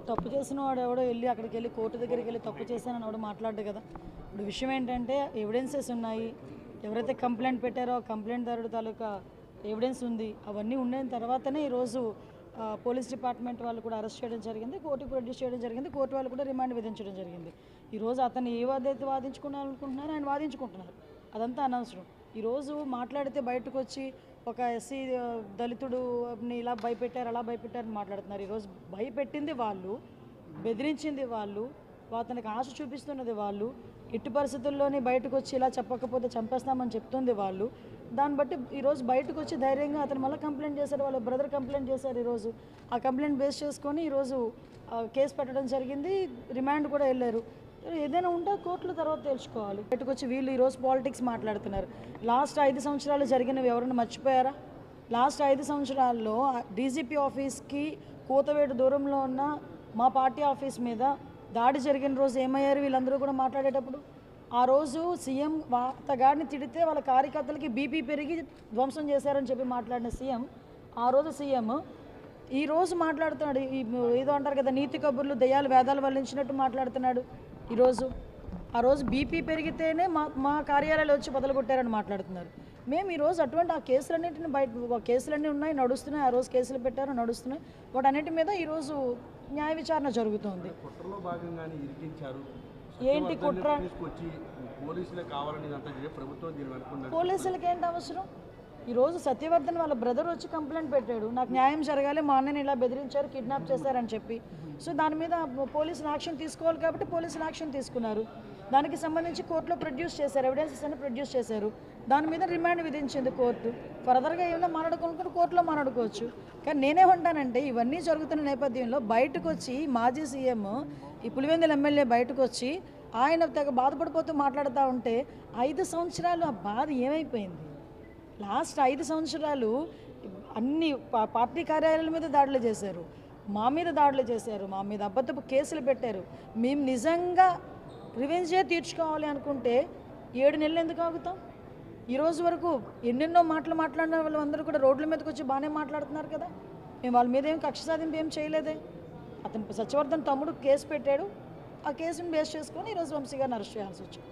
తప్పు చేసిన వాడు ఎవడో వెళ్ళి అక్కడికి వెళ్ళి కోర్టు దగ్గరికి వెళ్ళి తప్పు చేశానని ఎవడో మాట్లాడు కదా. ఇప్పుడు విషయం ఏంటంటే ఎవిడెన్సెస్ ఉన్నాయి. ఎవరైతే కంప్లైంట్ పెట్టారో ఆ కంప్లైంట్దారుడు తాలూకా ఎవిడెన్స్ ఉంది. అవన్నీ ఉన్న తర్వాతనే ఈరోజు పోలీస్ డిపార్ట్మెంట్ వాళ్ళు కూడా అరెస్ట్ చేయడం జరిగింది, కోర్టుకు ప్రొడ్యూస్ చేయడం జరిగింది, కోర్టు వాళ్ళు కూడా రిమాండ్ విధించడం జరిగింది. ఈరోజు అతను ఏ వాదైతే వాదించుకోవాలనుకుంటున్నారో ఆయన వాదించుకుంటున్నారు. అదంతా అనవసరం. ఈరోజు మాట్లాడితే బయటకు వచ్చి ఒక ఎస్సీ దళితుడుని ఇలా భయపెట్టారు అలా భయపెట్టారని మాట్లాడుతున్నారు. ఈరోజు భయపెట్టింది వాళ్ళు, బెదిరించింది వాళ్ళు, అతనికి ఆశ చూపిస్తున్నది వాళ్ళు, ఎట్టి పరిస్థితుల్లోనే బయటకు వచ్చి ఇలా చెప్పకపోతే చంపేస్తామని చెప్తుంది వాళ్ళు. దాన్ని బట్టి ఈరోజు బయటకు వచ్చి ధైర్యంగా అతను మళ్ళీ కంప్లైంట్ చేశారు, వాళ్ళ బ్రదర్ కంప్లైంట్ చేశారు. ఈరోజు ఆ కంప్లైంట్ బేస్ చేసుకొని ఈరోజు కేసు పెట్టడం జరిగింది, రిమాండ్ కూడా వెళ్ళారు. ఏదైనా ఉంటే కోర్టుల తర్వాత తెలుసుకోవాలి. బయటకు వచ్చి వీళ్ళు ఈరోజు పాలిటిక్స్ మాట్లాడుతున్నారు. లాస్ట్ 5 సంవత్సరాలు జరిగినవి ఎవరైనా మర్చిపోయారా? లాస్ట్ 5 సంవత్సరాల్లో డీజీపీ ఆఫీస్కి కూతవేటు దూరంలో ఉన్న మా పార్టీ ఆఫీస్ మీద దాడి జరిగిన రోజు ఏమయ్యారు వీళ్ళందరూ కూడా మాట్లాడేటప్పుడు? ఆ రోజు సీఎం అతగాడిని తిడితే వాళ్ళ కార్యకర్తలకి బీపీ పెరిగి ధ్వంసం చేశారని చెప్పి మాట్లాడిన సీఎం, ఆ రోజు సీఎం ఈరోజు మాట్లాడుతున్నాడు. ఏదో అంటారు కదా, నీతి కబుర్లు దయ్యాలు వేదాలు వల్లించినట్టు మాట్లాడుతున్నాడు. ఈరోజు ఆ రోజు బీపీ పెరిగితేనే మా కార్యాలయాలు వచ్చి బదలుగొట్టారని మాట్లాడుతున్నారు. మేము ఈరోజు అటువంటి ఆ కేసులన్నింటిని కేసులన్నీ ఉన్నాయి, నడుస్తున్నాయి. ఆ రోజు కేసులు పెట్టారు, నడుస్తున్నాయి. వాటన్నిటి మీద ఈరోజు న్యాయ విచారణ జరుగుతుంది. ఏంటి కుట్ర? పోలీసులకి ఏంటి అవసరం? ఈరోజు సత్యవర్ధన్ వాళ్ళ బ్రదర్ వచ్చి కంప్లైంట్ పెట్టాడు, నాకు న్యాయం జరగాలి, మా అన్నని ఇలా బెదిరించారు, కిడ్నాప్ చేశారని చెప్పి. సో దాని మీద పోలీసులు యాక్షన్ తీసుకోవాలి కాబట్టి పోలీసులు యాక్షన్ తీసుకున్నారు. దానికి సంబంధించి కోర్టులో ప్రొడ్యూస్ చేశారు, ఎవిడెన్సెస్ అన్ని ప్రొడ్యూస్ చేశారు. దాని మీద రిమాండ్ విధించింది కోర్టు. ఫర్దర్గా ఏమైనా మాట్లాడుకోవాలనుకుంటే కోర్టులో మాట్లాడుకోవచ్చు. కానీ నేనేమంటానంటే ఇవన్నీ జరుగుతున్న నేపథ్యంలో బయటకు వచ్చి మాజీ సీఎం ఈ పులివెందుల ఎమ్మెల్యే బయటకు వచ్చి ఆయన తెగ బాధపడిపోతూ మాట్లాడుతూ ఉంటే 5 సంవత్సరాలు ఆ బాధ ఏమైపోయింది? లాస్ట్ 5 సంవత్సరాలు అన్ని పార్టీ కార్యాలయాల మీద దాడులు చేశారు, మా మీద దాడులు చేశారు, మా మీద అబద్ధపు కేసులు పెట్టారు. మేము నిజంగా రివెంజే తీర్చుకోవాలి అనుకుంటే 7 నెలలు ఎందుకు ఆగుతాం? ఈరోజు వరకు ఎన్నెన్నో మాట్లాడిన వాళ్ళందరూ కూడా రోడ్ల మీదకి వచ్చి బాగానే మాట్లాడుతున్నారు కదా. మేము వాళ్ళ మీద ఏం కక్ష సాధింపు ఏం చేయలేదే. అతను సత్యవర్ధన్ తమ్ముడు కేసు పెట్టాడు, ఆ కేసును బేస్ చేసుకొని ఈరోజు వంశీ గారిని అరెస్ట్ చేయాల్సి వచ్చింది.